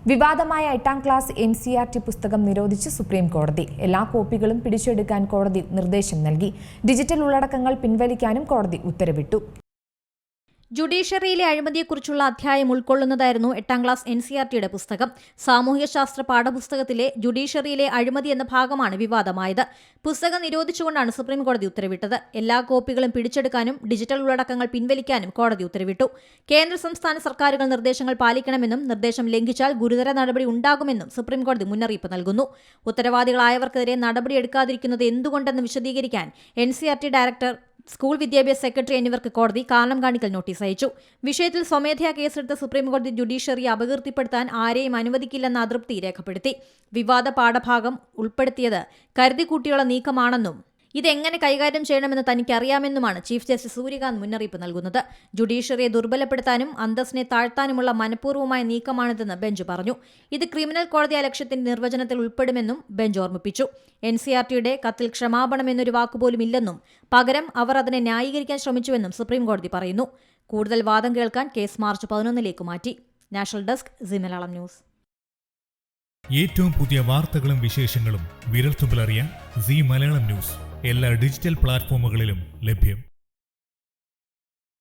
വിവാദമായ 8ാം class NCERT പുസ്തകം നിരോധിച്ച് supreme കോടതി. എല്ലാ കോപ്പികളും പിടിച്ചെടുക്കാൻ കോടതി നിർദ്ദേശം നൽകി. ഡിജിറ്റൽ ഉള്ളടക്കങ്ങൾ പിൻവലിക്കാനും കോടതി ഉത്തരവിട്ടു. ജുഡീഷ്യറിയിലെ അഴിമതിയെക്കുറിച്ചുള്ള അധ്യായം ഉൾക്കൊള്ളുന്നതായിരുന്നു 8ാം ക്ലാസ് NCERTയുടെ പുസ്തകം. സാമൂഹ്യശാസ്ത്ര പാഠപുസ്തകത്തിലെ ജുഡീഷ്യറിയിലെ അഴിമതി എന്ന ഭാഗമാണ് വിവാദമായത്. പുസ്തകം നിരോധിച്ചുകൊണ്ടാണ് സുപ്രീം കോടതി ഉത്തരവിട്ടത്. എല്ലാ കോപ്പികളും പിടിച്ചെടുക്കാനും ഡിജിറ്റൽ ഉള്ളടക്കങ്ങൾ പിൻവലിക്കാനും കോടതി ഉത്തരവിട്ടു. കേന്ദ്ര സംസ്ഥാന സർക്കാരുകൾ നിർദ്ദേശങ്ങൾ പാലിക്കണമെന്നും നിർദ്ദേശം ലംഘിച്ചാൽ ഗുരുതര നടപടി ഉണ്ടാകുമെന്നും സുപ്രീം കോടതി മുന്നറിയിപ്പ് നൽകുന്നു. ഉത്തരവാദികളായവർക്കെതിരെ നടപടിയെടുക്കാതിരിക്കുന്നത് എന്തുകൊണ്ടെന്ന് വിശദീകരിക്കാൻ NCERT ഡയറക്ടർ, സ്കൂൾ വിദ്യാഭ്യാസ സെക്രട്ടറി എന്നിവർക്ക് കോടതി കാരണം കാണിക്കൽ നോട്ടീസ് അയച്ചു. വിഷയത്തിൽ സ്വമേധയാ കേസെടുത്ത സുപ്രീംകോടതി ജുഡീഷ്യറിയെ അപകീർത്തിപ്പെടുത്താൻ ആരെയും അനുവദിക്കില്ലെന്ന അതൃപ്തി രേഖപ്പെടുത്തി. വിവാദ പാഠഭാഗം ഉൾപ്പെടുത്തിയത് കരുതിക്കൂട്ടിയുള്ള നീക്കമാണെന്നും ഇതെങ്ങനെ കൈകാര്യം ചെയ്യണമെന്ന് തനിക്കറിയാമെന്നുമാണ് ചീഫ് ജസ്റ്റിസ് സൂര്യകാന്ത് മുന്നറിയിപ്പ് നൽകുന്നത്. ജുഡീഷ്യറിയെ ദുർബലപ്പെടുത്താനും അന്തസ്സിനെ താഴ്ത്താനുമുള്ള മനഃപൂർവ്വമായ നീക്കമാണിതെന്ന് ബെഞ്ച് പറഞ്ഞു. ഇത് ക്രിമിനൽ കോടതി ലക്ഷ്യത്തിന്റെ നിർവചനത്തിൽ ഉൾപ്പെടുമെന്നും ബെഞ്ച് ഓർമ്മിപ്പിച്ചു. NCERTയുടെ കത്തിൽ ക്ഷമാപണം എന്നൊരു വാക്കുപോലും ഇല്ലെന്നും പകരം അവർ അതിനെ ന്യായീകരിക്കാൻ ശ്രമിച്ചുവെന്നും സുപ്രീം കോടതി പറയുന്നു. കൂടുതൽ വാദം കേൾക്കാൻ കേസ് മാർച്ച് 11ലേക്ക് മാറ്റി. National desk, C Malayalam news. ഏറ്റവും പുതിയ വാർത്തകളും വിശേഷങ്ങളും വിരൽത്തുമ്പിലറിയാൻ സി മലയാളം ന്യൂസ് എല്ലാ ഡിജിറ്റൽ പ്ലാറ്റ്ഫോമുകളിലും ലഭ്യം.